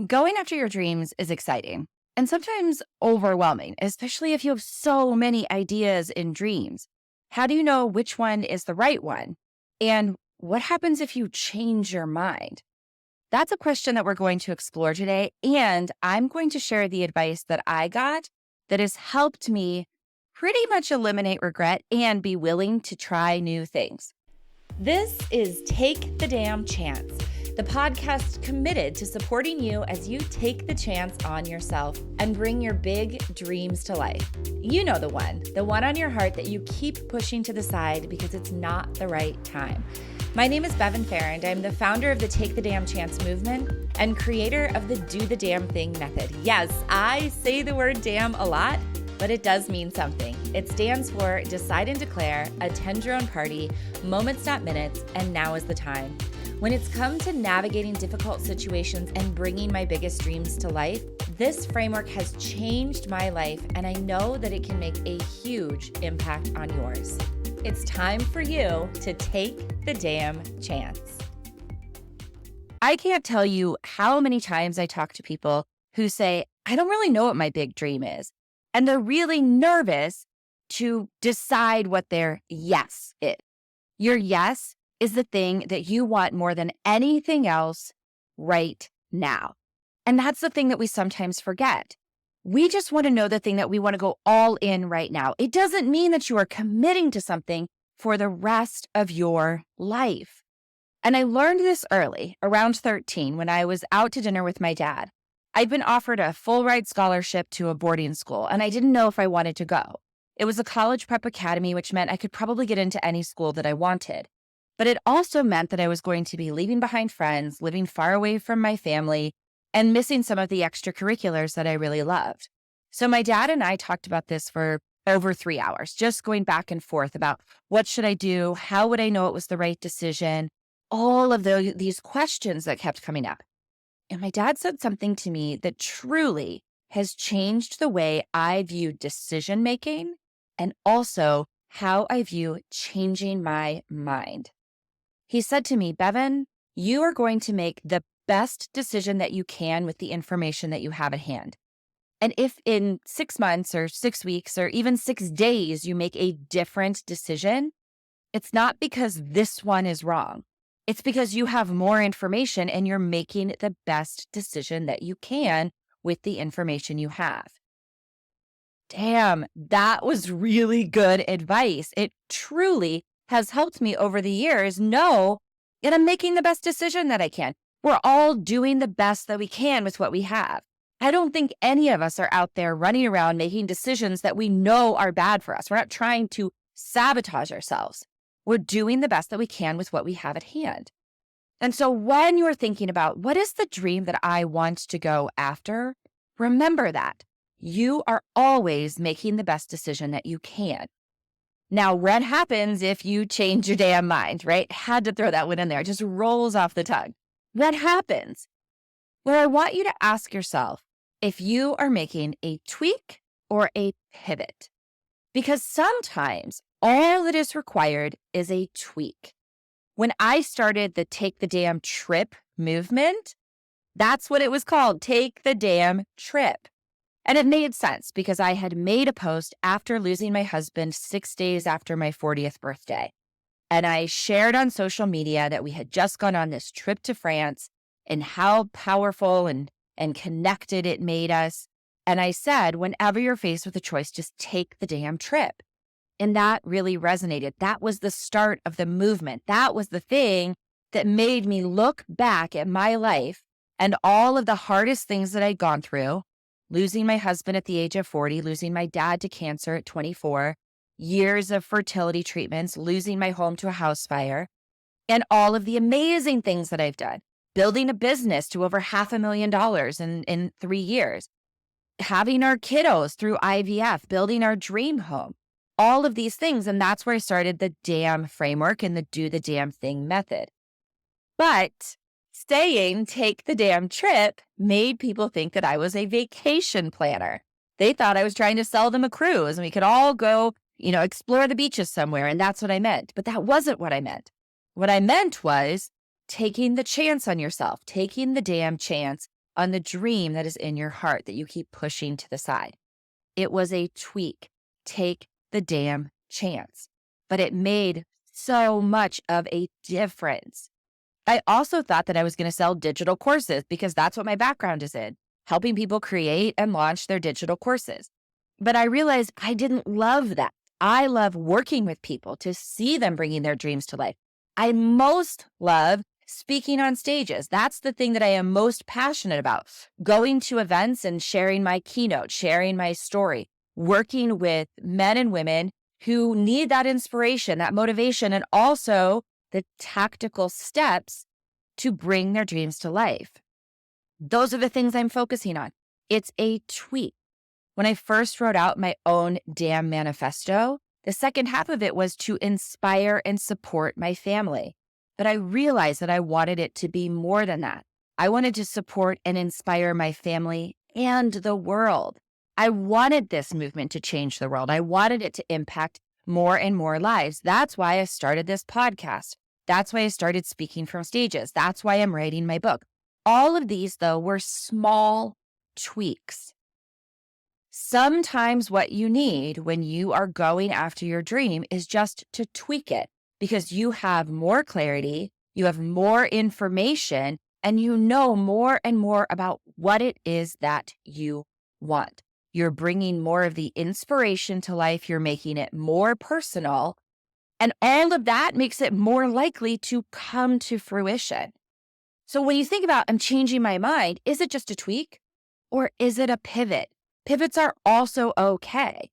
Going after your dreams is exciting and sometimes overwhelming, especially if you have so many ideas and dreams. How do you know which one is the right one? And what happens if you change your mind? That's a question that we're going to explore today. And I'm going to share the advice that I got that has helped me pretty much eliminate regret and be willing to try new things. This is Take the Damn Chance, the podcast committed to supporting you as you take the chance on yourself and bring your big dreams to life. You know the one on your heart that you keep pushing to the side because it's not the right time. My name is Bevin, and I'm the founder of the Take the Damn Chance movement and creator of the Do the Damn Thing method. Yes, I say the word damn a lot, but it does mean something. It stands for Decide and Declare, Attend Your Own Party, Moments Not Minutes, and Now is the Time. When it's come to navigating difficult situations and bringing my biggest dreams to life, this framework has changed my life, and I know that it can make a huge impact on yours. It's time for you to take the damn chance. I can't tell you how many times I talk to people who say, I don't really know what my big dream is. And they're really nervous to decide what their yes is. Your yes is the thing that you want more than anything else right now. And that's the thing that we sometimes forget. We just want to know the thing that we want to go all in right now. It doesn't mean that you are committing to something for the rest of your life. And I learned this early, around 13, when I was out to dinner with my dad. I'd been offered a full ride scholarship to a boarding school, and I didn't know if I wanted to go. It was a college prep academy, which meant I could probably get into any school that I wanted. But it also meant that I was going to be leaving behind friends, living far away from my family, and missing some of the extracurriculars that I really loved. So my dad and I talked about this for over 3 hours, just going back and forth about what should I do? How would I know it was the right decision? All of these questions that kept coming up. And my dad said something to me that truly has changed the way I view decision making and also how I view changing my mind. He said to me, Bevin, you are going to make the best decision that you can with the information that you have at hand. And if in 6 months or 6 weeks or even 6 days you make a different decision, it's not because this one is wrong. It's because you have more information and you're making the best decision that you can with the information you have. Damn, that was really good advice. It truly has helped me over the years know that I'm making the best decision that I can. We're all doing the best that we can with what we have. I don't think any of us are out there running around making decisions that we know are bad for us. We're not trying to sabotage ourselves. We're doing the best that we can with what we have at hand. And so when you're thinking about what is the dream that I want to go after, remember that you are always making the best decision that you can. Now, what happens if you change your damn mind, right? Had to throw that one in there. It just rolls off the tongue. What happens? Well, I want you to ask yourself if you are making a tweak or a pivot. Because sometimes all that is required is a tweak. When I started the Take the Damn Trip movement, that's what it was called, Take the Damn Trip. And it made sense because I had made a post after losing my husband 6 days after my 40th birthday. And I shared on social media that we had just gone on this trip to France and how powerful and connected it made us. And I said, whenever you're faced with a choice, just take the damn trip. And that really resonated. That was the start of the movement. That was the thing that made me look back at my life and all of the hardest things that I'd gone through, losing my husband at the age of 40, losing my dad to cancer at 24, years of fertility treatments, losing my home to a house fire, and all of the amazing things that I've done, building a business to over $500,000 in 3 years, having our kiddos through IVF, building our dream home, all of these things. And that's where I started the DAM framework and the Do the Damn Thing method. But saying take the damn trip made people think that I was a vacation planner. They thought I was trying to sell them a cruise and we could all go, explore the beaches somewhere. And that's what I meant. But that wasn't what I meant. What I meant was taking the chance on yourself, taking the damn chance on the dream that is in your heart that you keep pushing to the side. It was a tweak. Take the damn chance. But it made so much of a difference. I also thought that I was going to sell digital courses because that's what my background is in, helping people create and launch their digital courses. But I realized I didn't love that. I love working with people to see them bringing their dreams to life. I most love speaking on stages. That's the thing that I am most passionate about. Going to events and sharing my keynote, sharing my story, working with men and women who need that inspiration, that motivation, and also the tactical steps to bring their dreams to life. Those are the things I'm focusing on. It's a tweak. When I first wrote out my own damn manifesto, the second half of it was to inspire and support my family. But I realized that I wanted it to be more than that. I wanted to support and inspire my family and the world. I wanted this movement to change the world. I wanted it to impact more and more lives. That's why I started this podcast. That's why I started speaking from stages. That's why I'm writing my book. All of these, though, were small tweaks. Sometimes what you need when you are going after your dream is just to tweak it because you have more clarity, you have more information, and you know more and more about what it is that you want. You're bringing more of the inspiration to life. You're making it more personal. And all of that makes it more likely to come to fruition. So when you think about, I'm changing my mind, is it just a tweak or is it a pivot? Pivots are also okay.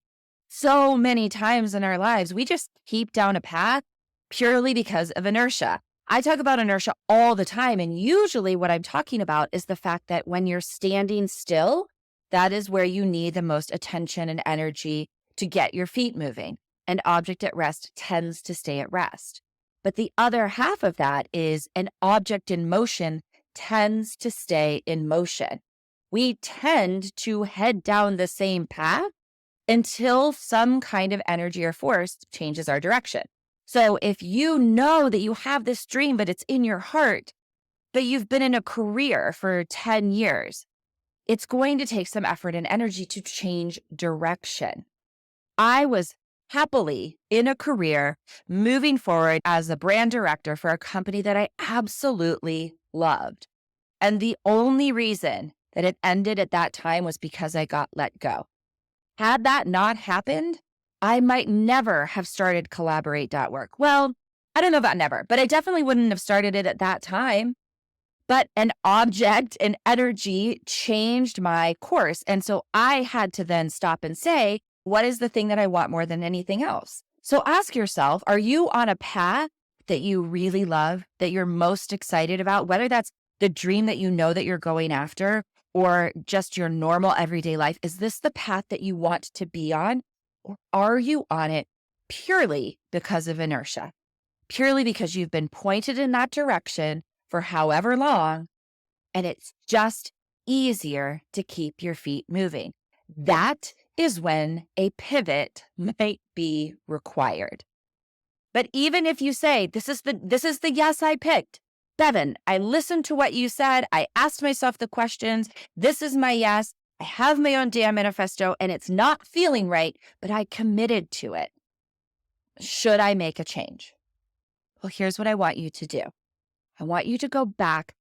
So many times in our lives, we just keep down a path purely because of inertia. I talk about inertia all the time. And usually what I'm talking about is the fact that when you're standing still, that is where you need the most attention and energy to get your feet moving. An object at rest tends to stay at rest. But the other half of that is an object in motion tends to stay in motion. We tend to head down the same path until some kind of energy or force changes our direction. So if you know that you have this dream, but it's in your heart, but you've been in a career for 10 years, it's going to take some effort and energy to change direction. I was happily in a career moving forward as a brand director for a company that I absolutely loved. And the only reason that it ended at that time was because I got let go. Had that not happened, I might never have started Collaborate.work. Well, I don't know about never, but I definitely wouldn't have started it at that time. But an object and energy changed my course. And so I had to then stop and say, what is the thing that I want more than anything else? So ask yourself, are you on a path that you really love, that you're most excited about, whether that's the dream that you know that you're going after or just your normal everyday life? Is this the path that you want to be on? Or are you on it purely because of inertia? Purely because you've been pointed in that direction for however long, and it's just easier to keep your feet moving. That is when a pivot might be required. But even if you say, this is the yes I picked, Bevin, I listened to what you said. I asked myself the questions. This is my yes. I have my own damn manifesto and it's not feeling right, but I committed to it. Should I make a change? Well, here's what I want you to do. I want you to go back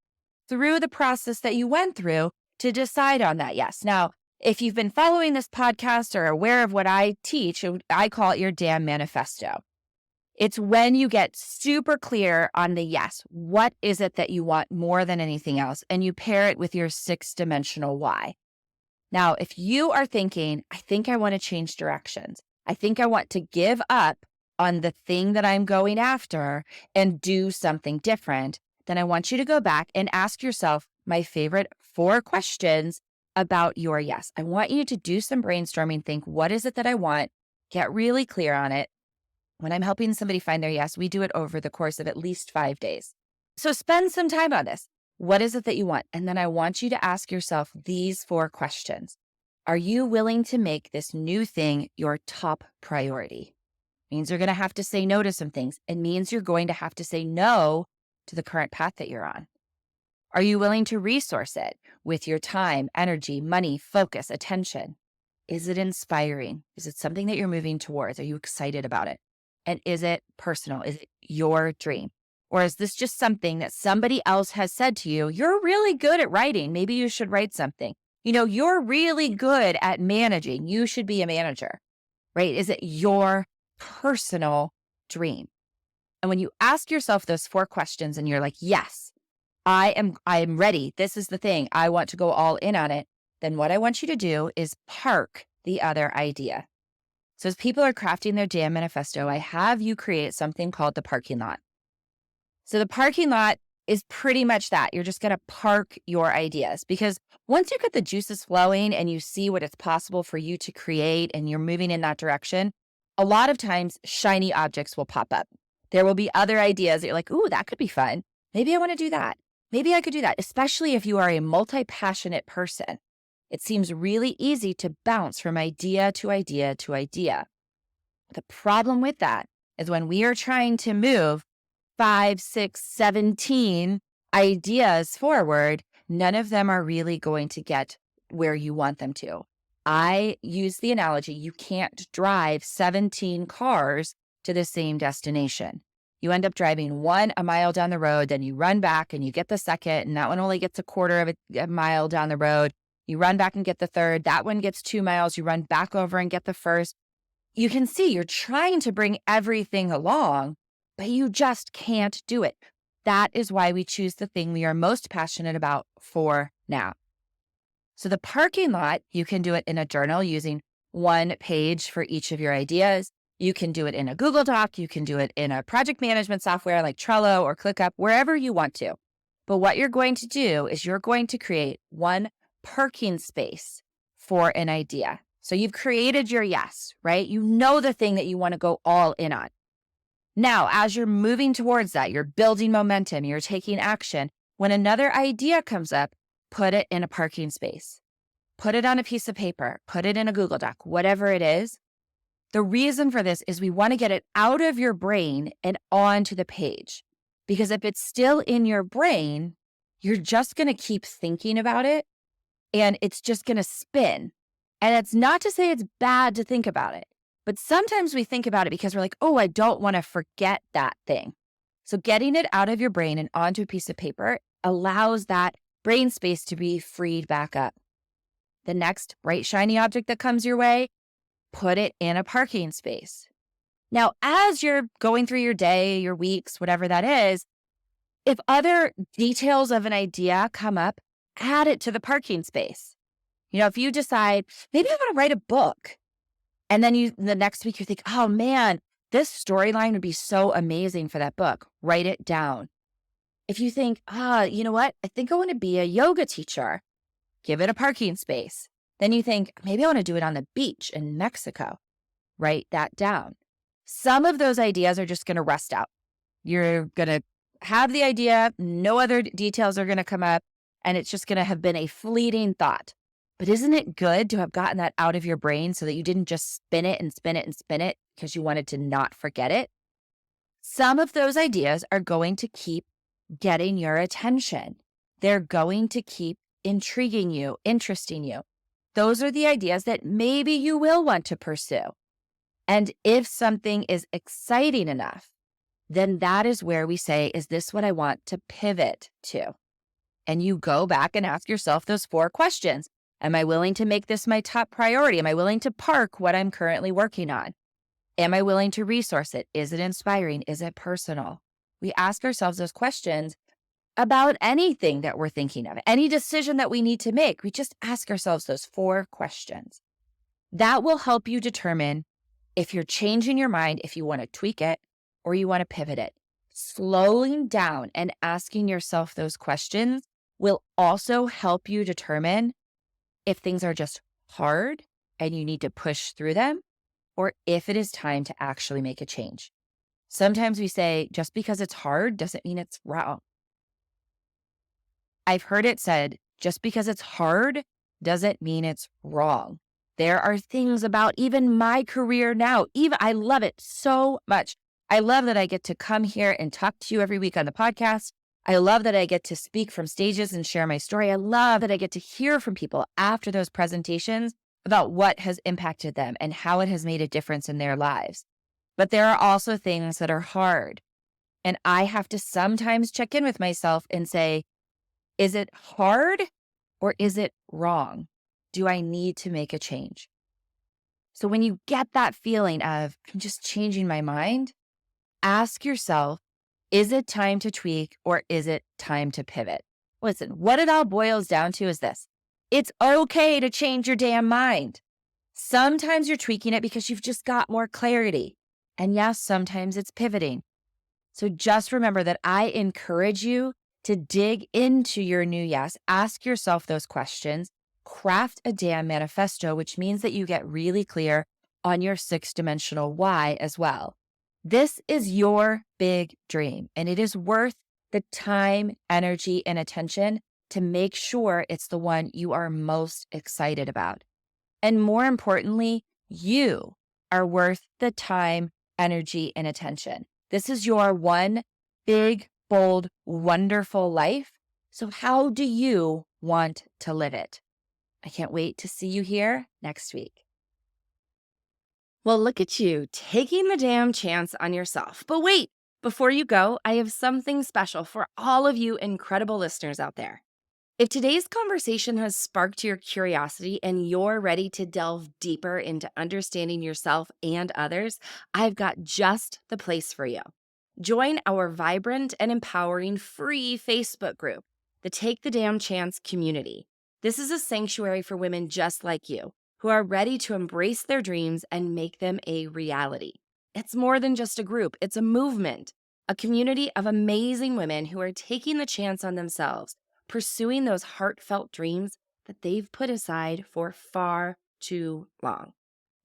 through the process that you went through to decide on that yes. Now, if you've been following this podcast or aware of what I teach, I call it your damn manifesto. It's when you get super clear on the yes. What is it that you want more than anything else? And you pair it with your 6-dimensional why. Now, if you are thinking, I think I want to change directions. I think I want to give up on the thing that I'm going after and do something different, then I want you to go back and ask yourself my favorite 4 questions about your yes. I want you to do some brainstorming, think, what is it that I want? Get really clear on it. When I'm helping somebody find their yes, we do it over the course of at least 5 days. So spend some time on this. What is it that you want? And then I want you to ask yourself these 4 questions. Are you willing to make this new thing your top priority? It means you're going to have to say no to some things. It means you're going to have to say no to the current path that you're on. Are you willing to resource it with your time, energy, money, focus, attention? Is it inspiring? Is it something that you're moving towards? Are you excited about it? And is it personal? Is it your dream? Or is this just something that somebody else has said to you? You're really good at writing. Maybe you should write something. You're really good at managing. You should be a manager, right? Is it your personal dream? And when you ask yourself those 4 questions and you're like, yes, I am ready. This is the thing. I want to go all in on it. Then what I want you to do is park the other idea. So as people are crafting their jam manifesto, I have you create something called the parking lot. So the parking lot is pretty much that. You're just going to park your ideas, because once you get the juices flowing and you see what it's possible for you to create and you're moving in that direction, a lot of times shiny objects will pop up. There will be other ideas that you're like, ooh, that could be fun. Maybe I want to do that. Maybe I could do that, especially if you are a multi-passionate person. It seems really easy to bounce from idea to idea to idea. The problem with that is when we are trying to move 5, 6, 17 ideas forward, none of them are really going to get where you want them to. I use the analogy, you can't drive 17 cars to the same destination. You end up driving one a mile down the road, then you run back and you get the second, and that one only gets a quarter of a mile down the road. You run back and get the third. That one gets 2 miles. You run back over and get the first. You can see you're trying to bring everything along, but you just can't do it. That is why we choose the thing we are most passionate about for now. So the parking lot, you can do it in a journal using 1 page for each of your ideas. You can do it in a Google Doc. You can do it in a project management software like Trello or ClickUp, wherever you want to. But what you're going to do is you're going to create 1 parking space for an idea. So you've created your yes, right? You know the thing that you want to go all in on. Now, as you're moving towards that, you're building momentum, you're taking action. When another idea comes up, put it in a parking space. Put it on a piece of paper, put it in a Google Doc, whatever it is. The reason for this is we want to get it out of your brain and onto the page. Because if it's still in your brain, you're just going to keep thinking about it and it's just going to spin. And it's not to say it's bad to think about it, but sometimes we think about it because we're like, oh, I don't want to forget that thing. So getting it out of your brain and onto a piece of paper allows that brain space to be freed back up. The next bright, shiny object that comes your way, put it in a parking space. Now, as you're going through your day, your weeks, whatever that is, if other details of an idea come up, add it to the parking space. If you decide, maybe I want to write a book, and then the next week you think, oh man, this storyline would be so amazing for that book, write it down. If you think, you know what? I think I want to be a yoga teacher, give it a parking space. Then you think, maybe I want to do it on the beach in Mexico, write that down. Some of those ideas are just going to rust out. You're going to have the idea, no other details are going to come up, and it's just going to have been a fleeting thought. But isn't it good to have gotten that out of your brain so that you didn't just spin it and spin it and spin it because you wanted to not forget it? Some of those ideas are going to keep getting your attention. They're going to keep intriguing you, interesting you. Those are the ideas that maybe you will want to pursue. And if something is exciting enough, then that is where we say, is this what I want to pivot to? And you go back and ask yourself those 4 questions. Am I willing to make this my top priority? Am I willing to park what I'm currently working on? Am I willing to resource it? Is it inspiring? Is it personal? We ask ourselves those questions about anything that we're thinking of, any decision that we need to make. We just ask ourselves those 4 questions. That will help you determine if you're changing your mind, if you want to tweak it or you want to pivot it. Slowing down and asking yourself those questions will also help you determine if things are just hard and you need to push through them, or if it is time to actually make a change. Sometimes we say, just because it's hard doesn't mean it's wrong. I've heard it said, just because it's hard doesn't mean it's wrong. There are things about even my career now, I love it so much. I love that I get to come here and talk to you every week on the podcast. I love that I get to speak from stages and share my story. I love that I get to hear from people after those presentations about what has impacted them and how it has made a difference in their lives. But there are also things that are hard. And I have to sometimes check in with myself and say, is it hard or is it wrong? Do I need to make a change? So when you get that feeling of, I'm just changing my mind, ask yourself, is it time to tweak or is it time to pivot? Listen, what it all boils down to is this. It's okay to change your damn mind. Sometimes you're tweaking it because you've just got more clarity. And yes, sometimes it's pivoting. So just remember that I encourage you to dig into your new yes. Ask yourself those questions. Craft a damn manifesto, which means that you get really clear on your 6-dimensional why as well. This is your big dream, and it is worth the time, energy, and attention to make sure it's the one you are most excited about. And more importantly, you are worth the time, energy, and attention. This is your one big, bold, wonderful life. So how do you want to live it? I can't wait to see you here next week. Well, look at you taking the damn chance on yourself. But wait, before you go, I have something special for all of you incredible listeners out there. If today's conversation has sparked your curiosity and you're ready to delve deeper into understanding yourself and others, I've got just the place for you. Join our vibrant and empowering free Facebook group, the Take the Damn Chance community. This is a sanctuary for women just like you, who are ready to embrace their dreams and make them a reality. It's more than just a group, it's a movement, a community of amazing women who are taking the chance on themselves, pursuing those heartfelt dreams that they've put aside for far too long.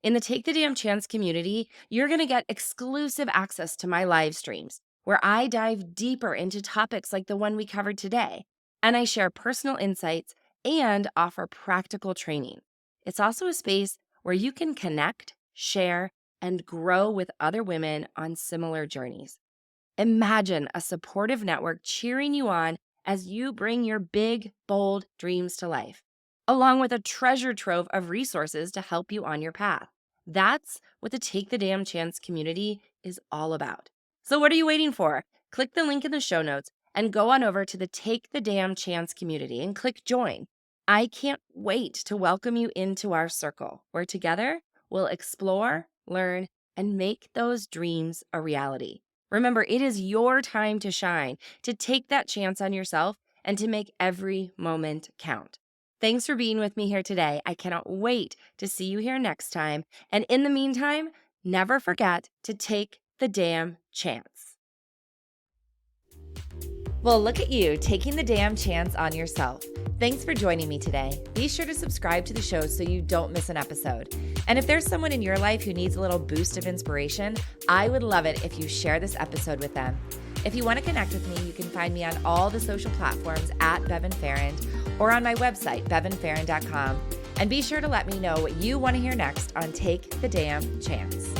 In the Take the Damn Chance community, you're going to get exclusive access to my live streams, where I dive deeper into topics like the one we covered today, and I share personal insights and offer practical training. It's also a space where you can connect, share, and grow with other women on similar journeys. Imagine a supportive network cheering you on as you bring your big, bold dreams to life, along with a treasure trove of resources to help you on your path. That's what the Take the Damn Chance community is all about. So what are you waiting for? Click the link in the show notes and go on over to the Take the Damn Chance community and click join. I can't wait to welcome you into our circle, where together we'll explore, learn, and make those dreams a reality. Remember, it is your time to shine, to take that chance on yourself, and to make every moment count. Thanks for being with me here today. I cannot wait to see you here next time. And in the meantime, never forget to take the damn chance. Well, look at you taking the damn chance on yourself. Thanks for joining me today. Be sure to subscribe to the show so you don't miss an episode. And if there's someone in your life who needs a little boost of inspiration, I would love it if you share this episode with them. If you want to connect with me, you can find me on all the social platforms at Bevin Farrand or on my website, bevinfarrand.com. And be sure to let me know what you want to hear next on Take the Damn Chance.